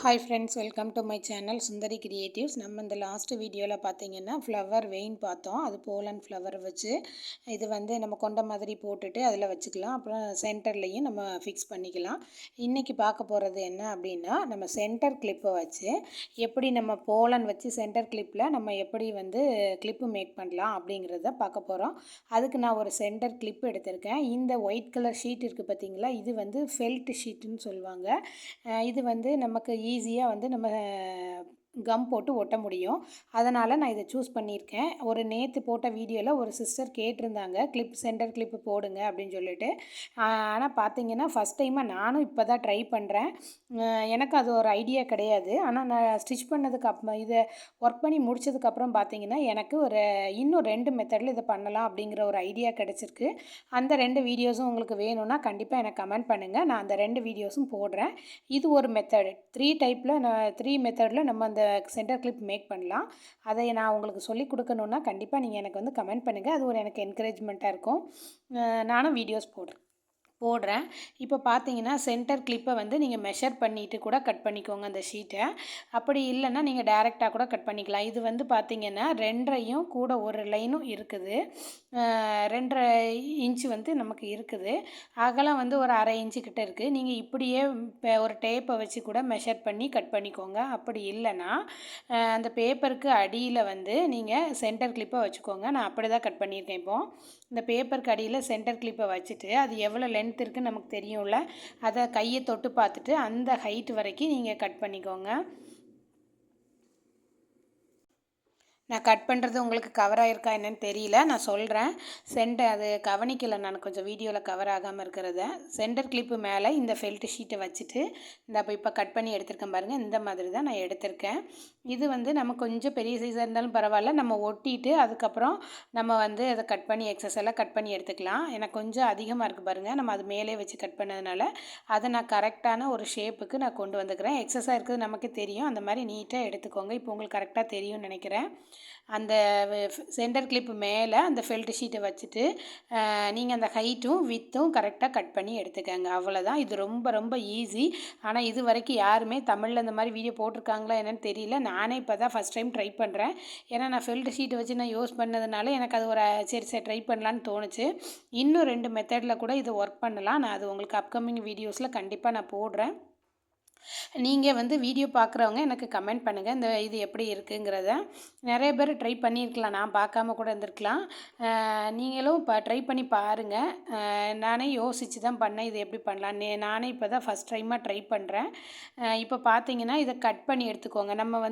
Hi friends, welcome to my channel Sundari creatives. நம்ம இந்த last வீடியோவில் பார்த்தீங்கன்னா ஃப்ளவர் வெயின் பார்த்தோம். அது போலன் ஃப்ளவர் வச்சு இது நம்ம கொண்ட மாதிரி போட்டுட்டு அதில் வச்சுக்கலாம். அப்புறம் சென்டர்லேயும் நம்ம ஃபிக்ஸ் பண்ணிக்கலாம். இன்றைக்கி பார்க்க போகிறது என்ன அப்படின்னா, நம்ம சென்டர் கிளிப்பை வச்சு எப்படி நம்ம போலன் வச்சு சென்டர் கிளிப்பில் நம்ம எப்படி கிளிப்பு மேக் பண்ணலாம் அப்படிங்கிறத பார்க்க போகிறோம். அதுக்கு நான் ஒரு சென்டர் கிளிப் எடுத்திருக்கேன். இந்த ஒயிட் கலர் ஷீட் இருக்குது பார்த்தீங்களா, இது ஃபெல்ட் ஷீட்டுன்னு சொல்லுவாங்க. இது நமக்கு ஈஸியாக நம்ம கம் போட்டு ஒட்ட முடியும். அதனால் நான் இதை சூஸ் பண்ணியிருக்கேன். ஒரு நேற்று போட்ட வீடியோவில் ஒரு சிஸ்டர் கேட்டிருந்தாங்க, சென்டர் கிளிப்பு போடுங்க அப்படின்னு சொல்லிட்டு. ஆனால் பார்த்தீங்கன்னா ஃபஸ்ட் டைமாக நானும் இப்போ தான் ட்ரை பண்ணுறேன். எனக்கு அது ஒரு ஐடியா கிடையாது. ஆனால் நான் ஸ்டிச் பண்ணதுக்கு இதை ஒர்க் பண்ணி முடித்ததுக்கப்புறம் பார்த்தீங்கன்னா எனக்கு இன்னும் 2 மெத்தடில் இதை பண்ணலாம் அப்படிங்கிற ஒரு ஐடியா கிடச்சிருக்கு. அந்த 2 வீடியோஸும் உங்களுக்கு வேணும்னா கண்டிப்பாக எனக்கு கமெண்ட் பண்ணுங்கள். நான் அந்த 2 வீடியோஸும் போடுறேன். இது ஒரு மெத்தடு. 3 மெத்தடில் நம்ம அந்த சென்டர் கிளிப் மேக் பண்ணலாம். அதை நான் உங்களுக்கு சொல்லிக் கொடுக்கணுன்னா கண்டிப்பாக நீங்கள் எனக்கு கமெண்ட் பண்ணுங்கள். அது எனக்கு என்கரேஜ்மெண்ட்டாக இருக்கும். நானும் வீடியோஸ் போடுறேன். இப்போ பார்த்தீங்கன்னா சென்டர் கிளிப்பை நீங்கள் மெஷர் பண்ணிவிட்டு கூட கட் பண்ணிக்கோங்க அந்த ஷீட்டை. அப்படி இல்லைன்னா நீங்கள் டைரெக்டாக கூட கட் பண்ணிக்கலாம். இது பார்த்தீங்கன்னா 2.5யும் கூட ஒரு லைனும் இருக்குது. 2.5 இன்ச்சு நமக்கு இருக்குது. அகலம் ஒரு 1/2 இன்ச்சு கிட்ட இருக்குது. நீங்கள் இப்படியே ஒரு டேப்பை வச்சு கூட மெஷர் பண்ணி கட் பண்ணிக்கோங்க. அப்படி இல்லைன்னா அந்த பேப்பருக்கு அடியில் நீங்கள் சென்டர் கிளிப்பை வச்சுக்கோங்க. நான் அப்படி தான் கட் பண்ணியிருக்கேன். இப்போது இந்த பேப்பருக்கு அடியில் சென்டர் கிளிப்பை வச்சுட்டு அது எவ்வளோ லென்த் இருக்குன்னு நமக்கு தெரியும்ல, அதை கையை தொட்டு பார்த்துட்டு அந்த ஹைட் வரைக்கும் நீங்கள் கட் பண்ணிக்கோங்க. நான் கட் பண்ணுறது உங்களுக்கு கவர் ஆகிருக்கா என்னன்னு தெரியல, நான் சொல்கிறேன். அது கவனிக்கலை நான் கொஞ்சம் வீடியோவில் கவர் ஆகாமல் இருக்கிறத. சென்டர் கிளிப்பு மேலே இந்த ஃபெல்ட் ஷீட்டை வச்சுட்டு இப்போ கட் பண்ணி எடுத்திருக்கேன் பாருங்கள். இந்த மாதிரி தான் நான் எடுத்திருக்கேன். இது நம்ம கொஞ்சம் பெரிய சைஸாக இருந்தாலும் பரவாயில்ல, நம்ம ஒட்டிட்டு அதுக்கப்புறம் நம்ம அதை கட் பண்ணி எக்ஸஸ் எல்லாம் கட் பண்ணி எடுத்துக்கலாம். எனக்கு கொஞ்சம் அதிகமாக இருக்குது பாருங்கள். நம்ம அது மேலே வச்சு கட் பண்ணதுனால அதை நான் கரெக்டான ஒரு ஷேப்புக்கு நான் கொண்டு வந்துக்கிறேன். எக்ஸஸாக இருக்குது நமக்கு தெரியும். அந்த மாதிரி நீட்டாக எடுத்துக்கோங்க. இப்போ உங்களுக்கு கரெக்டாக தெரியும்னு நினைக்கிறேன். அந்த சென்டர் கிளிப்பு மேலே அந்த ஃபெல்ட் ஷீட்டை வச்சுட்டு நீங்கள் அந்த ஹைட்டும் வித்தும் கரெக்டாக கட் பண்ணி எடுத்துக்கோங்க. அவ்வளோதான். இது ரொம்ப ரொம்ப ஈஸி. ஆனால் இது வரைக்கும் யாருமே தமிழில் இந்த மாதிரி வீடியோ போட்டிருக்காங்களா என்னன்னு தெரியல. நானே இப்போ தான் ஃபஸ்ட் டைம் ட்ரை பண்ணுறேன். ஏன்னா நான் ஃபெல்ட் ஷீட்டை வச்சு நான் யூஸ் பண்ணதுனால எனக்கு அது சரி ட்ரை பண்ணலான்னு தோணுச்சு. இன்னும் 2 மெத்தடில் கூட இது ஒர்க் பண்ணலாம். நான் அது உங்களுக்கு அப்கமிங் வீடியோஸில் கண்டிப்பாக நான் போடுறேன். நீங்கள் வீடியோ பார்க்குறவங்க எனக்கு கமெண்ட் பண்ணுங்கள், இது எப்படி இருக்குங்கிறத. நிறைய பேர் ட்ரை பண்ணியிருக்கலாம், நான் பார்க்காம கூட இருந்திருக்கலாம். நீங்களும் இப்போ ட்ரை பண்ணி பாருங்கள். நானே யோசித்து தான் பண்ணேன், இது எப்படி பண்ணலாம். நானே இப்போ தான் ஃபஸ்ட் டைமாக ட்ரை பண்ணுறேன். இப்போ பார்த்தீங்கன்னா இதை கட் பண்ணி எடுத்துக்கோங்க. நம்ம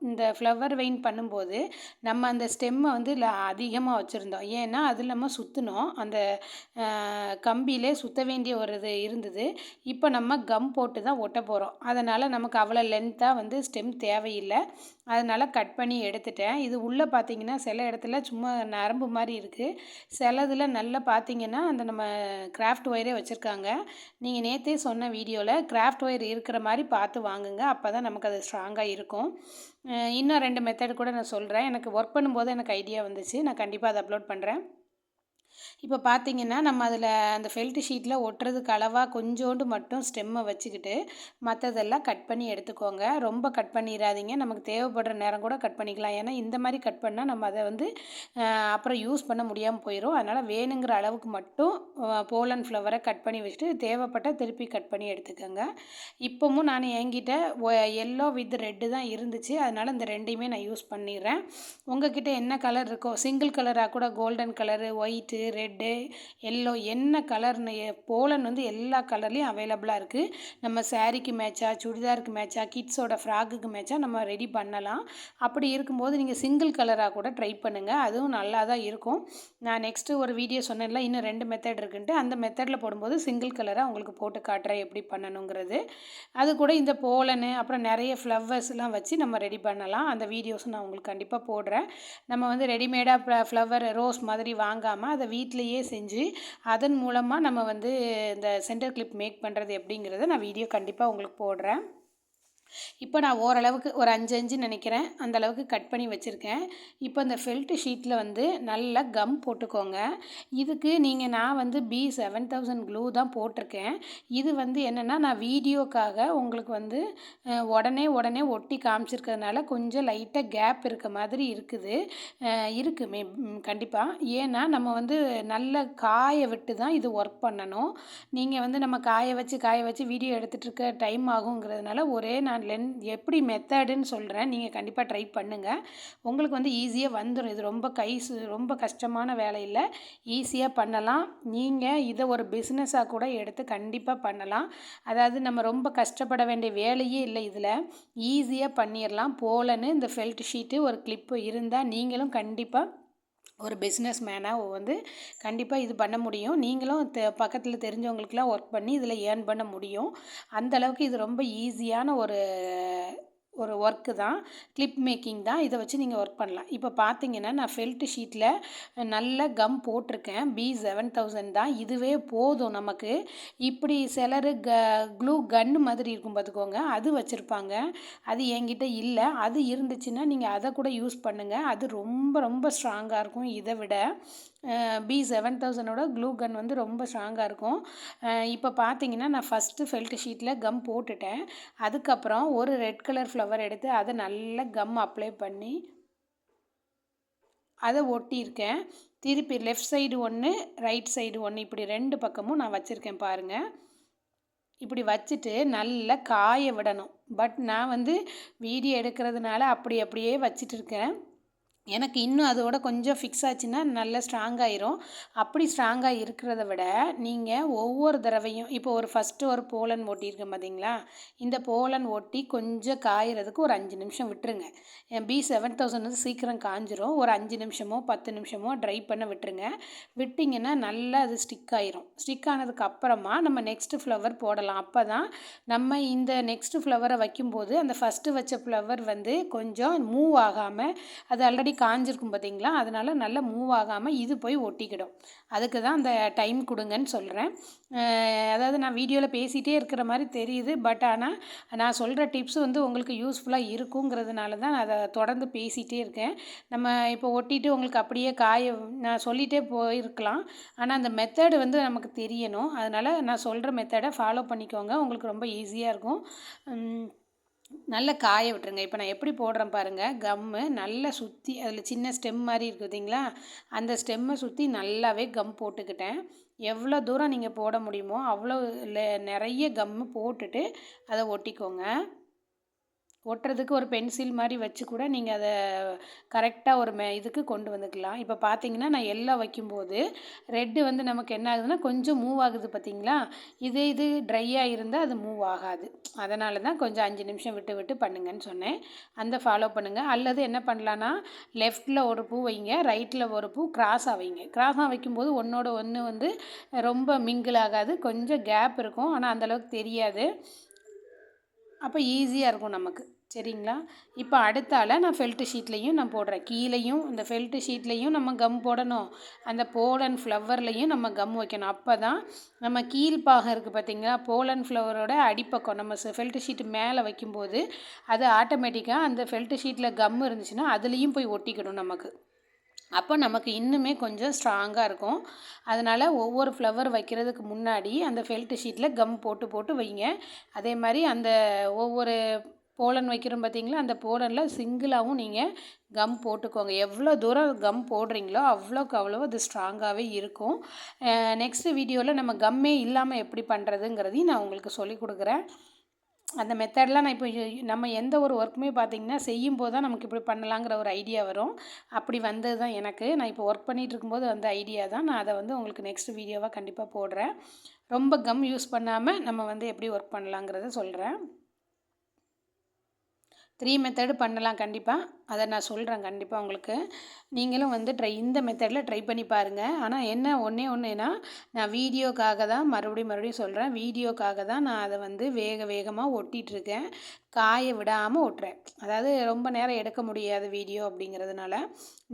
இந்த ஃப்ளவர் வெயின் பண்ணும்போது நம்ம அந்த ஸ்டெம்மை அதிகமாக வச்சுருந்தோம். ஏன்னா அதில் நம்ம சுற்றினோம், அந்த கம்பியிலே சுற்ற வேண்டிய ஒரு இது இருந்தது. இப்போ நம்ம கம் போட்டு தான் ஒட்ட போகிறோம். அதனால் நமக்கு அவ்வளோ லென்த்தாக ஸ்டெம் தேவையில்லை. அதனால் கட் பண்ணி எடுத்துட்டேன். இது உள்ளே பார்த்தீங்கன்னா சில இடத்துல சும்மா நரம்பு மாதிரி இருக்குது. சிலதில் நல்லா பார்த்தீங்கன்னா அந்த நம்ம கிராஃப்ட் ஒயரே வச்சுருக்காங்க. நீங்கள் நேற்றே சொன்ன வீடியோவில் கிராஃப்ட் ஒயர் இருக்கிற மாதிரி பார்த்து வாங்குங்க. அப்போ தான் நமக்கு அது ஸ்ட்ராங்காக இருக்கும். இன்னும் 2 மெத்தட் கூட நான் சொல்கிறேன். எனக்கு ஒர்க் பண்ணும்போது எனக்கு ஐடியா வந்துச்சு. நான் கண்டிப்பாக அதை அப்லோட் பண்ணுறேன். இப்போ பார்த்தீங்கன்னா நம்ம அதில் அந்த ஃபெல்ட் ஷீட்டில் ஒட்டுறதுக்கு அளவாக கொஞ்சோண்டு மட்டும் ஸ்டெம்மை வச்சுக்கிட்டு மற்றதெல்லாம் கட் பண்ணி எடுத்துக்கோங்க. ரொம்ப கட் பண்ணிடாதீங்க. நமக்கு தேவைப்படுற நேரம் கூட கட் பண்ணிக்கலாம். ஏன்னா இந்த மாதிரி கட் பண்ணால் நம்ம அதை அப்புறம் யூஸ் பண்ண முடியாமல் போயிடும். அதனால் வேணுங்கிற அளவுக்கு மட்டும் போலன் ஃப்ளவரை கட் பண்ணி வச்சுட்டு தேவைப்பட்டால் திருப்பி கட் பண்ணி எடுத்துக்கோங்க. இப்போவும் நான் என்கிட்ட எல்லோ வித் ரெட்டு தான் இருந்துச்சு. அதனால் இந்த 2யுமே நான் யூஸ் பண்ணிடுறேன். உங்கள்கிட்ட என்ன கலர் இருக்கோ, சிங்கிள் கலராக கூட golden colour, white, red, yellow, என்ன கலர்னு போலன் எல்லா கலர்லேயும் அவைலபிளாக இருக்குது. நம்ம சாரீக்கு மேட்சாக, சுடிதாருக்கு மேட்சாக, கிட்ஸோட ஃப்ராக்குக்கு மேட்சாக நம்ம ரெடி பண்ணலாம். அப்படி இருக்கும்போது நீங்கள் சிங்கிள் கலராக கூட ட்ரை பண்ணுங்கள். அதுவும் நல்லா தான் இருக்கும். நான் நெக்ஸ்ட்டு ஒரு வீடியோ சொன்னேன்ல, இன்னும் 2 மெத்தட் இருக்குன்ட்டு, அந்த மெத்தடில் போடும்போது சிங்கிள் கலராக உங்களுக்கு போட்டு காட்டுறேன் எப்படி பண்ணணுங்கிறது. அது கூட இந்த போலனு அப்புறம் நிறைய ஃப்ளவர்ஸ்லாம் வச்சு நம்ம ரெடி பண்ணலாம். அந்த வீடியோஸும் நான் உங்களுக்கு கண்டிப்பாக போடுறேன். நம்ம ரெடிமேடாக ஃப்ளவர் ரோஸ் மாதிரி வாங்காமல் அதை வீட்டிலையே செஞ்சு அதன் மூலமாக நம்ம இந்த சென்டர் கிளிப் மேக் பண்ணுறது எப்படிங்கிறத நான் வீடியோ கண்டிப்பாக உங்களுக்கு போடுறேன். இப்போ நான் ஓரளவுக்கு ஒரு 5 நினைக்கிறேன் அந்த அளவுக்கு கட் பண்ணி வச்சுருக்கேன். இப்போ இந்த ஃபெல்ட் ஷீட்டில் வந்து நல்லா கம் போட்டுக்கோங்க. இதுக்கு நான் வந்து B7000 க்ளூ தான் போட்டிருக்கேன். இது வந்து என்னென்னா நான் வீடியோக்காக உங்களுக்கு வந்து உடனே ஒட்டி காமிச்சிருக்கிறதுனால கொஞ்சம் லைட்டாக கேப் இருக்க மாதிரி இருக்குது. இருக்குமே கண்டிப்பாக. ஏன்னா நம்ம வந்து நல்ல காய விட்டு தான் இது ஒர்க் பண்ணணும். நீங்கள் வந்து நம்ம காய வச்சு வீடியோ எடுத்துகிட்டு இருக்க டைம் ஆகுங்கிறதுனால ஒரே நான் எப்படி மெத்தடுன்னு சொல்கிறேன். நீங்கள் கண்டிப்பாக ட்ரை பண்ணுங்கள். உங்களுக்கு வந்து ஈஸியாக வந்துடும். இது ரொம்ப கஷ்டமான வேலை இல்லை. ஈஸியாக பண்ணலாம். நீங்கள் இதை ஒரு பிஸ்னஸாக கூட எடுத்து கண்டிப்பாக பண்ணலாம். அதாவது நம்ம ரொம்ப கஷ்டப்பட வேண்டிய வேலையே இல்லை. இதில் ஈஸியாக பண்ணிடலாம். போலன்னு இந்த ஃபெல்ட் ஷீட்டு ஒரு கிளிப்பு இருந்தால் நீங்களும் கண்டிப்பாக ஒரு பிஸ்னஸ் மேனாக வந்து கண்டிப்பாக இது பண்ண முடியும். நீங்களும் பக்கத்தில் தெரிஞ்சவங்களுக்கெல்லாம் ஒர்க் பண்ணி இதில் ஏர்ன் பண்ண முடியும். அந்தளவுக்கு இது ரொம்ப ஈஸியான ஒரு ஒர்க்கு தான். கிளிப் மேக்கிங் தான். இதை வச்சு நீங்கள் ஒர்க் பண்ணலாம். இப்போ பார்த்தீங்கன்னா நான் ஃபெல்ட் ஷீட்டில் நல்ல கம் போட்டிருக்கேன். B7000 தான். இதுவே போதும் நமக்கு. இப்படி சிலர் க்ளூ கன்னு மாதிரி இருக்கும் பார்த்துக்கோங்க, அது வச்சுருப்பாங்க. அது என்கிட்ட இல்லை. அது இருந்துச்சுன்னா நீங்கள் அதை கூட யூஸ் பண்ணுங்கள். அது ரொம்ப ஸ்ட்ராங்காக இருக்கும் இதை விட. B7000ஓட க்ளூ கன் வந்து ரொம்ப ஸ்ட்ராங்காக இருக்கும். இப்போ பார்த்தீங்கன்னா நான் ஃபஸ்ட்டு ஃபெல்ட் ஷீட்டில் கம் போட்டுட்டேன். அதுக்கப்புறம் ஒரு ரெட் கலர் ஃப்ளவர் எடுத்து அதை நல்லா கம் அப்ளை பண்ணி அதை ஒட்டியிருக்கேன். திருப்பி லெஃப்ட் சைடு ஒன்று, ரைட் சைடு ஒன்று, இப்படி 2 பக்கமும் நான் வச்சுருக்கேன் பாருங்கள். இப்படி வச்சுட்டு நல்லா காய விடணும். பட் நான் வந்து வீடியோ எடுக்கிறதுனால அப்படியே வச்சுட்டு இருக்கேன். எனக்கு இன்னும் அதோட கொஞ்சம் ஃபிக்ஸ் ஆச்சுன்னா நல்லா ஸ்ட்ராங்காயிரும். அப்படி ஸ்ட்ராங்காக இருக்கிறத விட நீங்கள் ஒவ்வொரு தடவையும் இப்போ ஃபஸ்ட்டு ஒரு போலன் ஒட்டியிருக்கேன் பார்த்தீங்களா, இந்த போலன் ஒட்டி கொஞ்சம் காயறதுக்கு ஒரு 5 நிமிஷம் விட்டுருங்க. B7000 வந்து சீக்கிரம் காஞ்சிரும். ஒரு 5 நிமிஷமோ 10 நிமிஷமோ ட்ரை பண்ண விட்டுருங்க. விட்டிங்கன்னா நல்லா அது ஸ்டிக் ஆயிரும். ஸ்டிக் ஆனதுக்கு அப்புறமா நம்ம நெக்ஸ்ட்டு ஃப்ளவர் போடலாம். அப்போ தான் நம்ம இந்த நெக்ஸ்ட்டு ஃப்ளவரை வைக்கும்போது அந்த ஃபஸ்ட்டு வச்ச ஃப்ளவர் வந்து கொஞ்சம் மூவ் ஆகாமல், அது ஆல்ரெடி காஞ்சிருக்கும் பார்த்தீங்களா, அதனால் நல்லா மூவ் ஆகாமல் இது போய் ஒட்டிக்கிடும். அதுக்கு தான் அந்த டைம் கொடுங்கன்னு சொல்கிறேன். அதாவது நான் வீடியோவில் பேசிகிட்டே இருக்கிற மாதிரி தெரியுது. பட் ஆனால் நான் சொல்கிற டிப்ஸ் வந்து உங்களுக்கு யூஸ்ஃபுல்லாக இருக்குங்கிறதுனால தான் நான் அதை தொடர்ந்து பேசிகிட்டே இருக்கேன். நம்ம இப்போ ஒட்டிட்டு உங்களுக்கு அப்படியே நான் சொல்லிகிட்டே போயிருக்கலாம். ஆனால் அந்த மெத்தடு வந்து நமக்கு தெரியணும். அதனால் நான் சொல்கிற மெத்தடை ஃபாலோ பண்ணிக்கோங்க. உங்களுக்கு ரொம்ப ஈஸியாக இருக்கும். நல்லா காய விட்டுருங்க. இப்போ நான் எப்படி போடுறேன் பாருங்கள். கம்மு நல்லா சுற்றி அதில் சின்ன ஸ்டெம் மாதிரி இருக்குது பார்த்தீங்களா, அந்த ஸ்டெம்மை சுற்றி நல்லாவே கம் போட்டுக்கிட்டேன். எவ்வளோ தூரம் நீங்கள் போட முடியுமோ அவ்வளோ நிறைய கம்மு போட்டுட்டு அதை ஒட்டிக்கோங்க. ஒட்டுறதுக்கு ஒரு பென்சில் மாதிரி வச்சு கூட நீங்கள் அதை கரெக்டாக ஒரு இதுக்கு கொண்டு வந்துக்கலாம். இப்போ பார்த்தீங்கன்னா நான் எல்லாம் வைக்கும்போது ரெட்டு வந்து நமக்கு என்ன ஆகுதுன்னா கொஞ்சம் மூவ் ஆகுது பார்த்தீங்களா. இது ட்ரையாக இருந்தால் அது மூவ் ஆகாது. அதனால தான் கொஞ்சம் 5 நிமிஷம் விட்டு பண்ணுங்கன்னு சொன்னேன். அந்த ஃபாலோ பண்ணுங்கள். அல்லது என்ன பண்ணலான்னா லெஃப்ட்டில் ஒரு பூ வைங்க, ரைட்டில் ஒரு பூ கிராஸாக வைங்க. கிராஸாக வைக்கும்போது ஒன்றோட ஒன்று வந்து ரொம்ப மிங்கிள் ஆகாது. கொஞ்சம் கேப் இருக்கும். ஆனால் அந்தளவுக்கு தெரியாது. அப்போ ஈஸியாக இருக்கும் நமக்கு. சரிங்களா. இப்போ அடுத்தால நான் ஃபெல்ட்டு ஷீட்லேயும் நான் போடுறேன். கீழேயும் இந்த ஃபெல்ட்டு ஷீட்லேயும் நம்ம கம் போடணும். அந்த போலன் ஃப்ளவர்லேயும் நம்ம கம் வைக்கணும். அப்போ தான் நம்ம கீழ்ப்பாகம் இருக்குது பார்த்தீங்களா, போலன் ஃப்ளவரோட அடிப்பக்கம் நம்ம ஃபெல்ட்டு ஷீட்டு மேலே வைக்கும்போது அது ஆட்டோமேட்டிக்காக அந்த ஃபெல்ட்டு ஷீட்டில் கம் இருந்துச்சுன்னா அதுலேயும் போய் ஒட்டிக்கிடும் நமக்கு. அப்போ நமக்கு இன்னுமே கொஞ்சம் ஸ்ட்ராங்காக இருக்கும். அதனால் ஒவ்வொரு ஃப்ளவர் வைக்கிறதுக்கு முன்னாடி அந்த ஃபெல்ட்டு ஷீட்டில் கம் போட்டு வைங்க. அதே மாதிரி அந்த ஒவ்வொரு போலன் வைக்கிறோம் பார்த்தீங்களா, அந்த போலனில் சிங்கிளாகவும் நீங்கள் கம் போட்டுக்கோங்க. எவ்வளோ தூரம் கம் போடுறீங்களோ அவ்வளோக்கு அவ்வளோ அது ஸ்ட்ராங்காகவே இருக்கும். நெக்ஸ்ட்டு வீடியோவில் நம்ம கம்மே இல்லாமல் எப்படி பண்ணுறதுங்கிறதையும் நான் உங்களுக்கு சொல்லிக் கொடுக்குறேன். அந்த மெத்தட்லாம் நான் இப்போ நம்ம எந்த ஒரு ஒர்க்குமே பார்த்திங்கன்னா செய்யும்போது தான் நமக்கு இப்படி பண்ணலாங்கிற ஒரு ஐடியா வரும். அப்படி வந்தது தான் எனக்கு. நான் இப்போ ஒர்க் பண்ணிகிட்டு இருக்கும்போது வந்த ஐடியா தான். நான் அதை வந்து உங்களுக்கு நெக்ஸ்ட் வீடியோவாக கண்டிப்பாக போடுறேன். ரொம்ப கம் யூஸ் பண்ணாமல் நம்ம வந்து எப்படி ஒர்க் பண்ணலாங்கிறத சொல்கிறேன். 3 மெத்தடு பண்ணலாம் கண்டிப்பாக. அதை நான் சொல்கிறேன் கண்டிப்பாக உங்களுக்கு. நீங்களும் வந்து இந்த மெத்தடில் ட்ரை பண்ணி பாருங்கள். ஆனால் என்ன ஒன்றே ஒன்றுனா, நான் வீடியோக்காக தான் மறுபடியும் சொல்கிறேன். வீடியோக்காக தான் நான் அதை வந்து வேகமாக ஒட்டிகிட்ருக்கேன். காய விடாமல் ஒட்டுறேன். அதாவது ரொம்ப நேரம் எடுக்க முடியாது வீடியோ அப்படிங்கிறதுனால,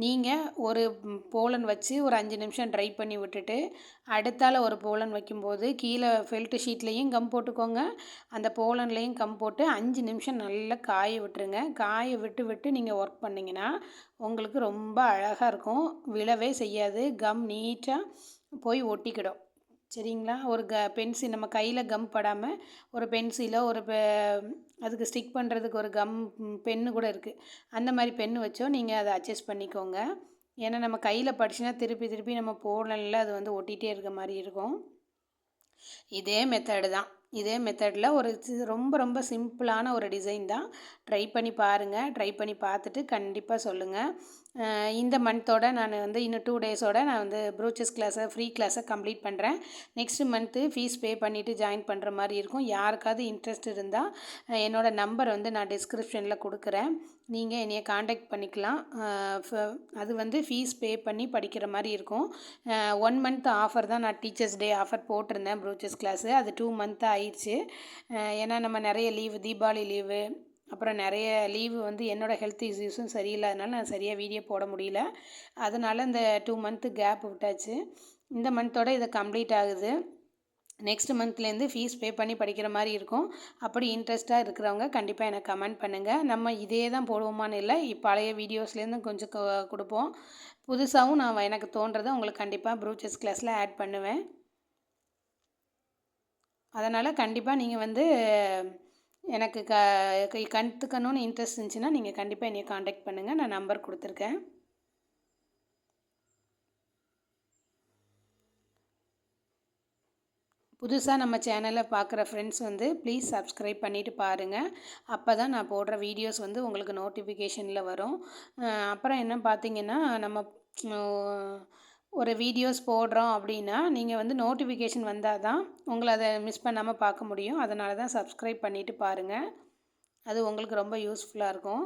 நீங்கள் ஒரு போலன் வச்சு ஒரு 5 நிமிஷம் ட்ரை பண்ணி விட்டுட்டு, அடுத்தால ஒரு போலன் வைக்கும்போது கீழே ஃபெல்ட் ஷீட்லேயும் கம் போட்டுக்கோங்க, அந்த போலன்லேயும் கம் போட்டு 5 நிமிஷம் நல்லா காய விட்டுருங்க. காய விட்டு நீங்கள் ஒர்க் பண்ணிங்கன்னா உங்களுக்கு ரொம்ப அழகாக இருக்கும். விழவே செய்யாது. கம் நீட்டாக போய் ஒட்டிக்கிடும். சரிங்களா? ஒரு பென்சில் நம்ம கையில் கம் படாமல் ஒரு பென்சிலோ அதுக்கு ஸ்டிக் பண்ணுறதுக்கு ஒரு பென்னு கூட இருக்குது. அந்த மாதிரி பென்னு வச்சோ நீங்கள் அதை அட்ஜஸ்ட் பண்ணிக்கோங்க. ஏன்னா நம்ம கையில் படிச்சுன்னா திருப்பி நம்ம போடல அது வந்து ஒட்டிகிட்டே இருக்க மாதிரி இருக்கும். இதே மெத்தடில் ஒரு ரொம்ப சிம்பிளான ஒரு டிசைன் தான். ட்ரை பண்ணி பாருங்கள். ட்ரை பண்ணி பார்த்துட்டு கண்டிப்பாக சொல்லுங்கள். இந்த மந்த்தோட நான் வந்து இன்னும் 2 டேஸோட நான் வந்து ப்ரூச்சஸ் ஃப்ரீ கிளாஸை கம்ப்ளீட் பண்ணுறேன். நெக்ஸ்ட் மந்த்து ஃபீஸ் பே பண்ணிவிட்டு ஜாயின் பண்ணுற மாதிரி இருக்கும். யாருக்காவது இன்ட்ரெஸ்ட் இருந்தால் என்னோடய நம்பர் வந்து நான் டிஸ்கிரிப்ஷனில் கொடுக்குறேன். நீங்கள் என்னையை காண்டாக்ட் பண்ணிக்கலாம். அது வந்து ஃபீஸ் பே பண்ணி படிக்கிற மாதிரி இருக்கும். 1 மந்த் ஆஃபர் தான். நான் டீச்சர்ஸ் டே ஆஃபர் போட்டிருந்தேன் ப்ரூச்சஸ் கிளாஸு. அது 2 மந்த் ஆயிடுச்சு. ஏன்னா நம்ம நிறைய லீவு, தீபாவளி லீவு, அப்புறம் நிறைய லீவு வந்து என்னோடய ஹெல்த் இஷ்யூஸும் சரியில்லாதனால நான் சரியாக வீடியோ போட முடியல. அதனால் இந்த 2 மந்த்து கேப் விட்டாச்சு. இந்த மந்த்தோட இதை கம்ப்ளீட் ஆகுது. நெக்ஸ்ட் மந்த்லேருந்து ஃபீஸ் பே பண்ணி படிக்கிற மாதிரி இருக்கும். அப்படி இன்ட்ரெஸ்ட்டாக இருக்கிறவங்க கண்டிப்பாக எனக்கு கமெண்ட் பண்ணுங்கள். நம்ம இதே தான் போடுவோமான்னு இல்லை, பழைய வீடியோஸ்லேருந்து கொஞ்சம் கொடுப்போம். புதுசாகவும் நான் எனக்கு தோன்றதை உங்களுக்கு கண்டிப்பாக ப்ரூச்சஸ் கிளாஸில் ஆட் பண்ணுவேன். அதனால் கண்டிப்பாக நீங்கள் வந்து எனக்கு கற்றுக்கணுன்னு இன்ட்ரெஸ்ட் இருந்துச்சுன்னா நீங்கள் கண்டிப்பாக என்னை காண்டாக்ட் பண்ணுங்கள். நான் நம்பர் கொடுத்துருக்கேன். புதுசாக நம்ம சேனலை பார்க்குற ஃப்ரெண்ட்ஸ் வந்து ப்ளீஸ் சப்ஸ்கிரைப் பண்ணிவிட்டு பாருங்கள். அப்போ தான் நான் போடுற வீடியோஸ் வந்து உங்களுக்கு நோட்டிஃபிகேஷனில் வரும். அப்புறம் என்ன பார்த்தீங்கன்னா, நம்ம ஒரு வீடியோஸ் போடுறோம் அப்படின்னா நீங்கள் வந்து நோட்டிஃபிகேஷன் வந்தால் தான் உங்களை அதை மிஸ் பண்ணாமல் பார்க்க முடியும். அதனால தான் சப்ஸ்கிரைப் பண்ணிவிட்டு பாருங்கள். அது உங்களுக்கு ரொம்ப யூஸ்ஃபுல்லாக இருக்கும்.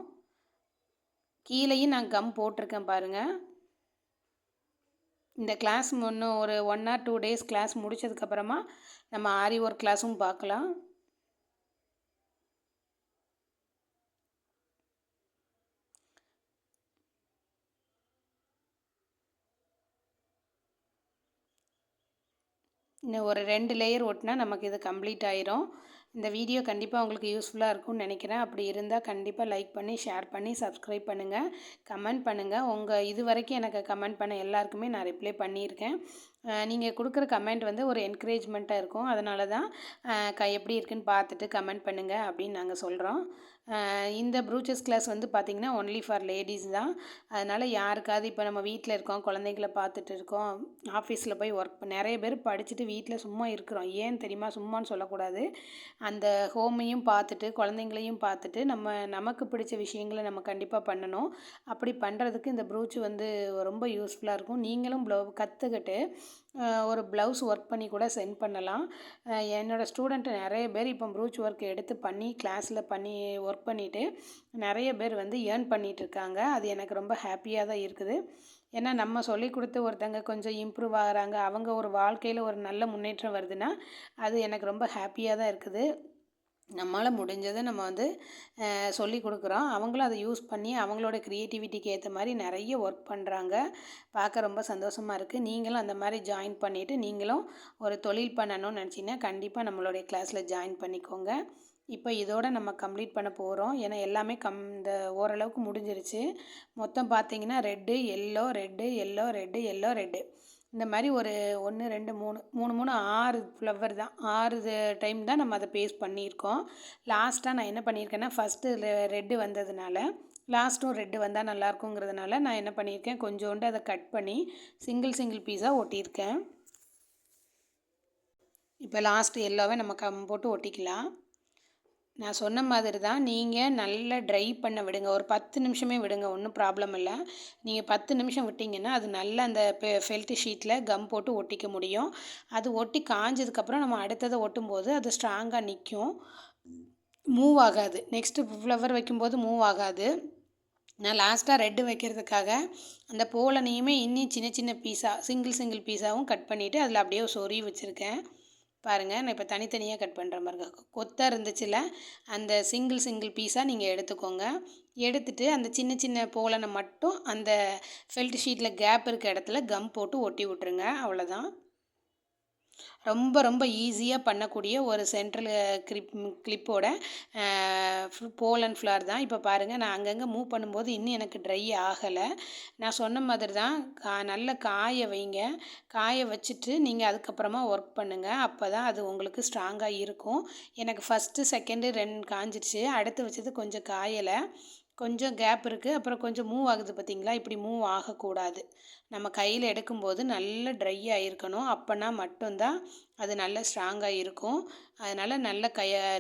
கீழேயும் நான் கம் போட்டிருக்கேன் பாருங்கள். இந்த கிளாஸ் இன்னும் ஒரு 1 or 2 டேஸ் கிளாஸ் முடித்ததுக்கப்புறமா நம்ம ஆரி ஒர்க் கிளாஸும் பார்க்கலாம். இன்னும் ஒரு 2 லேயர் ஒட்டினா நமக்கு இது கம்ப்ளீட் ஆயிரும். இந்த வீடியோ கண்டிப்பாக உங்களுக்கு யூஸ்ஃபுல்லாக இருக்கும்னு நினைக்கிறேன். அப்படி இருந்தால் கண்டிப்பாக லைக் பண்ணி, ஷேர் பண்ணி, சப்ஸ்கிரைப் பண்ணுங்கள், கமெண்ட் பண்ணுங்கள். இது வரைக்கும் எனக்கு கமெண்ட் பண்ண எல்லாருக்குமே நான் ரிப்ளை பண்ணியிருக்கேன். நீங்கள் கொடுக்குற கமெண்ட் வந்து ஒரு என்கரேஜ்மெண்ட்டாக இருக்கும். அதனால தான் எப்படி இருக்குன்னு பார்த்துட்டு கமெண்ட் பண்ணுங்கள் அப்படின்னு நாங்கள் சொல்கிறோம். இந்த ப்ரூச்சஸ் கிளாஸ் வந்து பார்த்திங்கன்னா ஒன்லி ஃபார் லேடிஸ் தான். அதனால் யாருக்காவது இப்போ நம்ம வீட்டில் இருக்கோம், குழந்தைங்கள பார்த்துட்டு இருக்கோம், ஆஃபீஸில் போய் நிறைய பேர் படிச்சுட்டு வீட்டில் சும்மா இருக்கிறோம். ஏன் தெரியுமா? சும்மான்னு சொல்லக்கூடாது. அந்த ஹோமையும் பார்த்துட்டு குழந்தைங்களையும் பார்த்துட்டு நமக்கு பிடிச்ச விஷயங்களை நம்ம கண்டிப்பாக பண்ணணும். அப்படி பண்ணுறதுக்கு இந்த ப்ரூச் வந்து ரொம்ப யூஸ்ஃபுல்லாக இருக்கும். நீங்களும் கற்றுக்கிட்டு ஒரு ப்ளவுஸ் ஒர்க் பண்ணி கூட சென்ட் பண்ணலாம். என்னோடய ஸ்டூடெண்ட்டு நிறைய பேர் இப்போ ப்ரூச் ஒர்க் எடுத்து பண்ணி கிளாஸில் பண்ணி ஒர்க் பண்ணிவிட்டு நிறைய பேர் வந்து ஏர்ன் பண்ணிகிட்ருக்காங்க. அது எனக்கு ரொம்ப ஹாப்பியாக தான் இருக்குது. ஏன்னா நம்ம சொல்லி கொடுத்து ஒருத்தங்க கொஞ்சம் இம்ப்ரூவ் ஆகிறாங்க, அவங்க ஒரு வாழ்க்கையில் ஒரு நல்ல முன்னேற்றம் வருதுன்னா அது எனக்கு ரொம்ப ஹாப்பியாக தான் இருக்குது. நம்மளால் முடிஞ்சதை நம்ம வந்து சொல்லி கொடுக்குறோம். அவங்களும் அதை யூஸ் பண்ணி அவங்களோட க்ரியேட்டிவிட்டிக்கு ஏற்ற மாதிரி நிறைய ஒர்க் பண்ணுறாங்க. பார்க்க ரொம்ப சந்தோஷமாக இருக்குது. நீங்களும் அந்த மாதிரி ஜாயின் பண்ணிவிட்டு நீங்களும் ஒரு தொழில் பண்ணணும்னு நினச்சிங்கன்னா கண்டிப்பாக நம்மளுடைய கிளாஸில் ஜாயின் பண்ணிக்கோங்க. இப்போ இதோடு நம்ம கம்ப்ளீட் பண்ண போகிறோம். ஏன்னா எல்லாமே இந்த ஓரளவுக்கு முடிஞ்சிருச்சு. மொத்தம் பார்த்திங்கன்னா red, yellow, red, yellow, red, yellow, red, இந்த மாதிரி ஒரு 1 2 3 3 6 ஃப்ளவர் தான். 6 டைம் தான் நம்ம அதை பேஸ்ட் பண்ணியிருக்கோம். லாஸ்ட்டாக நான் என்ன பண்ணியிருக்கேன்னா, ஃபஸ்ட்டு ரெட்டு வந்ததுனால லாஸ்ட்டும் ரெட்டு வந்தால் நல்லாயிருக்குங்கிறதுனால நான் என்ன பண்ணியிருக்கேன், கொஞ்சோண்டு அதை கட் பண்ணி சிங்கிள் பீஸாக ஒட்டியிருக்கேன். இப்போ லாஸ்ட்டு எல்லோவே நம்ம போட்டு ஒட்டிக்கலாம். நான் சொன்ன மாதிரி தான், நீங்கள் நல்லா ட்ரை பண்ண விடுங்க. ஒரு 10 நிமிஷமே விடுங்க, ஒன்றும் ப்ராப்ளம் இல்லை. நீங்கள் 10 நிமிஷம் விட்டிங்கன்னா அது நல்லா அந்த ஃபெல்ட்டு ஷீட்டில் கம் போட்டு ஒட்டிக்க முடியும். அது ஒட்டி காஞ்சதுக்கப்புறம் நம்ம அடுத்ததை ஒட்டும்போது அது ஸ்ட்ராங்காக நிற்கும், மூவ் ஆகாது. நெக்ஸ்ட்டு ஃப்ளவர் வைக்கும்போது மூவ் ஆகாது. நான் லாஸ்ட்டாக ரெட்டு வைக்கிறதுக்காக அந்த போலனையுமே இன்னும் சின்ன சின்ன பீஸாக சிங்கிள் பீஸாகவும் கட் பண்ணிவிட்டு அதில் அப்படியே சொருவி வச்சுருக்கேன். பாருங்கள், நான் இப்போ தனித்தனியாக கட் பண்ணுற மாதிரி கொத்தாக இருந்துச்சுல, அந்த சிங்கிள் பீஸாக நீங்கள் எடுத்துக்கோங்க. எடுத்துட்டு அந்த சின்ன சின்ன போலனை மட்டும் அந்த ஃபெல்ட் ஷீட்டில் கேப் இருக்க இடத்துல கம் போட்டு ஒட்டி விட்ருங்க. அவ்வளோதான். ரொம்ப ரொம்ப ஈஸியாக பண்ணக்கூடிய ஒரு சென்ட்ரல் கிளிப்போட போலன் ஃப்ளார் தான். இப்போ பாருங்கள், நான் அங்கங்கே மூவ் பண்ணும்போது இன்னும் எனக்கு ட்ரை ஆகலை. நான் சொன்ன மாதிரி தான் நல்லா காய வைங்க. காய வச்சுட்டு நீங்கள் அதுக்கப்புறமா ஒர்க் பண்ணுங்கள். அப்போ தான் அது உங்களுக்கு ஸ்ட்ராங்காக இருக்கும். எனக்கு ஃபஸ்ட்டு செகண்டு 2 காஞ்சிடுச்சு. அடுத்து வச்சது கொஞ்சம் காயலை, கொஞ்சம் கேப் இருக்குது. அப்புறம் கொஞ்சம் மூவ் ஆகுது பார்த்தீங்களா? இப்படி மூவ் ஆகக்கூடாது. நம்ம கையில் எடுக்கும்போது நல்லா ட்ரை ஆகிருக்கணும். அப்போனா மட்டும்தான் அது நல்லா ஸ்ட்ராங்காக இருக்கும். அதனால் நல்லா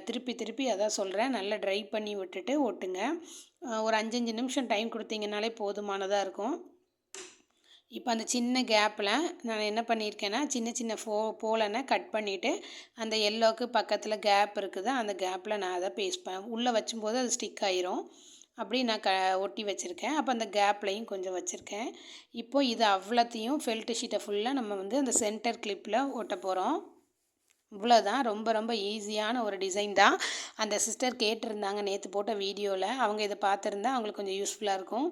திருப்பி அதான் சொல்கிறேன், நல்லா ட்ரை பண்ணி விட்டுட்டு ஒட்டுங்க. ஒரு 5 நிமிஷம் டைம் கொடுத்தீங்கனாலே போதுமானதாக இருக்கும். இப்போ அந்த சின்ன கேப்பில் நான் என்ன பண்ணியிருக்கேன்னா, சின்ன சின்ன போலனை கட் பண்ணிவிட்டு அந்த எல்லோவுக்கு பக்கத்தில் கேப் இருக்குது, அந்த கேப்பில் நான் அதை பேஸ்ட் உள்ளே வச்சும்போது அது ஸ்டிக் ஆயிரும். அப்படி நான் ஒட்டி வச்சுருக்கேன். அப்போ அந்த கேப்லையும் கொஞ்சம் வச்சுருக்கேன். இப்போது இது அவ்வளோத்தையும் ஃபெல்ட் ஷீட்டை ஃபுல்லாக நம்ம வந்து அந்த சென்டர் கிளிப்பில் ஒட்ட போகிறோம். இவ்வளோதான். ரொம்ப ரொம்ப ஈஸியான ஒரு டிசைன் தான். அந்த சிஸ்டர் கேட்டிருந்தாங்க நேற்று போட்ட வீடியோவில். அவங்க இதை பார்த்துருந்தா அவங்களுக்கு கொஞ்சம் யூஸ்ஃபுல்லாக இருக்கும்.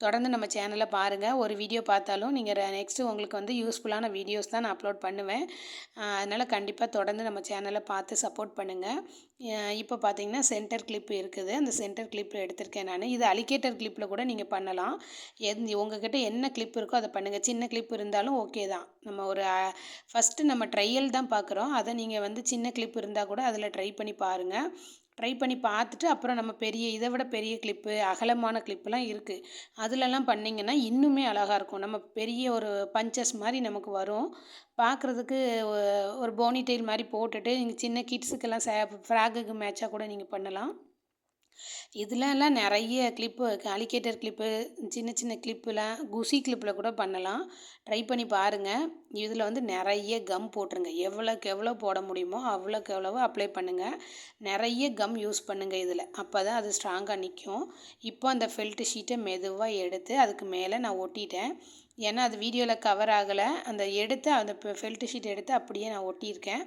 தொடர்ந்து நம்ம சேனலை பாருங்கள். ஒரு வீடியோ பார்த்தாலும் நீங்கள் நெக்ஸ்ட்டு உங்களுக்கு வந்து யூஸ்ஃபுல்லான வீடியோஸ் தான் நான் அப்லோட் பண்ணுவேன். அதனால் கண்டிப்பாக தொடர்ந்து நம்ம சேனலை பார்த்து சப்போர்ட் பண்ணுங்கள். இப்போ பார்த்தீங்கன்னா சென்டர் கிளிப் இருக்குது. அந்த சென்டர் கிளிப் எடுத்திருக்கேன் நான். இது அலிகேட்டர் கிளிப்பில் கூட நீங்கள் பண்ணலாம். உங்கள்கிட்ட என்ன கிளிப் இருக்கோ அதை பண்ணுங்கள். சின்ன கிளிப் இருந்தாலும் ஓகே தான். நம்ம ஒரு ஃபஸ்ட்டு நம்ம ட்ரையல் தான் பார்க்குறோம். அதை நீங்கள் வந்து சின்ன கிளிப் இருந்தால் கூட அதில் ட்ரை பண்ணி பாருங்கள். ட்ரை பண்ணி பார்த்துட்டு அப்புறம் நம்ம இதை விட பெரிய கிளிப்பு, அகலமான கிளிப்புலாம் இருக்குது. அதிலலாம் பண்ணிங்கன்னா இன்னுமே அழகாக இருக்கும். நம்ம பெரிய ஒரு பஞ்சஸ் மாதிரி நமக்கு வரும். பார்க்குறதுக்கு ஒரு போனி டெயில் மாதிரி போட்டுட்டு நீங்கள் சின்ன கிட்ஸுக்கெல்லாம் ஃப்ராகுக்கு மேட்சாக கூட நீங்கள் பண்ணலாம். இதுலலாம் நிறைய கிளிப்பு அலிகேட்டர் கிளிப்பு, சின்ன சின்ன கிளிப்புலாம் குசி கிளிப்பில் கூட பண்ணலாம். ட்ரை பண்ணி பாருங்கள். இதில் வந்து நிறைய கம் போட்டுருங்க. எவ்வளோக்கு எவ்வளோ போட முடியுமோ அவ்வளோக்கு எவ்வளவோ அப்ளை பண்ணுங்கள். நிறைய கம் யூஸ் பண்ணுங்கள் இதில். அப்போ தான் அது ஸ்ட்ராங்காக நிற்கும். இப்போ அந்த ஃபெல்ட் ஷீட்டை மெதுவாக எடுத்து அதுக்கு மேலே நான் ஒட்டிட்டேன். ஏன்னா அது வீடியோவில் கவர் ஆகலை. அந்த ஃபெல்ட் ஷீட் எடுத்து அப்படியே நான் ஒட்டியிருக்கேன்.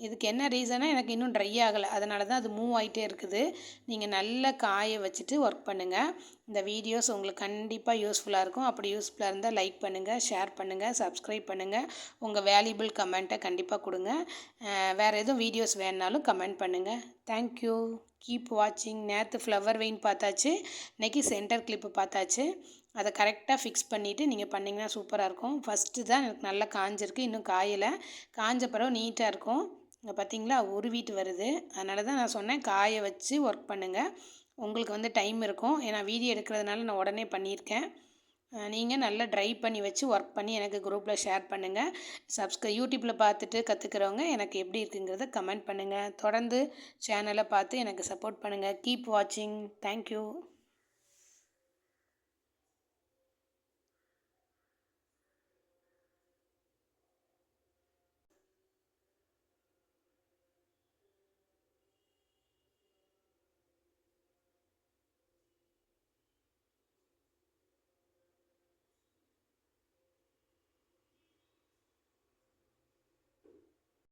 இதுக்கு என்ன ரீசனாக எனக்கு இன்னும் ட்ரை ஆகலை, அதனால தான் அது மூவ் ஆகிட்டே இருக்குது. நீங்கள் நல்லா காய வச்சுட்டு ஒர்க் பண்ணுங்கள். இந்த வீடியோஸ் உங்களுக்கு கண்டிப்பாக யூஸ்ஃபுல்லாக இருக்கும். அப்படி யூஸ்ஃபுல்லாக இருந்தால் லைக் பண்ணுங்கள், ஷேர் பண்ணுங்கள், சப்ஸ்கிரைப் பண்ணுங்கள். உங்கள் வேல்யூபிள் கமெண்ட்டை கண்டிப்பாக கொடுங்க. வேறு எதுவும் வீடியோஸ் வேணுனாலும் கமெண்ட் பண்ணுங்கள். தேங்க்யூ. கீப் வாட்சிங். நேற்று ஃப்ளவர் வெயின் பார்த்தாச்சு, இன்றைக்கி சென்டர் கிளிப்பு பார்த்தாச்சு. அதை கரெக்டாக ஃபிக்ஸ் பண்ணிவிட்டு நீங்கள் பண்ணிங்கன்னா சூப்பராக இருக்கும். ஃபஸ்ட்டு தான் எனக்கு நல்லா காஞ்சிருக்கு, இன்னும் காயலை. காஞ்ச பிறகு நீட்டாக இருக்கும். இங்கே பார்த்தீங்களா உருவிட்டு வருது. அதனால தான் நான் சொன்னேன் காய வச்சு ஒர்க் பண்ணுங்கள். உங்களுக்கு வந்து டைம் இருக்கும். ஏன்னா வீடியோ எடுக்கிறதுனால நான் உடனே பண்ணியிருக்கேன். நீங்கள் நல்லா ட்ரை பண்ணி வச்சு ஒர்க் பண்ணி எனக்கு குரூப்பில் ஷேர் பண்ணுங்கள். யூடியூப்பில் பார்த்துட்டு கற்றுக்கிறவங்க எனக்கு எப்படி இருக்குங்கிறத கமெண்ட் பண்ணுங்கள். தொடர்ந்து சேனலை பார்த்து எனக்கு சப்போர்ட் பண்ணுங்கள். கீப் வாட்சிங். தேங்க்யூ.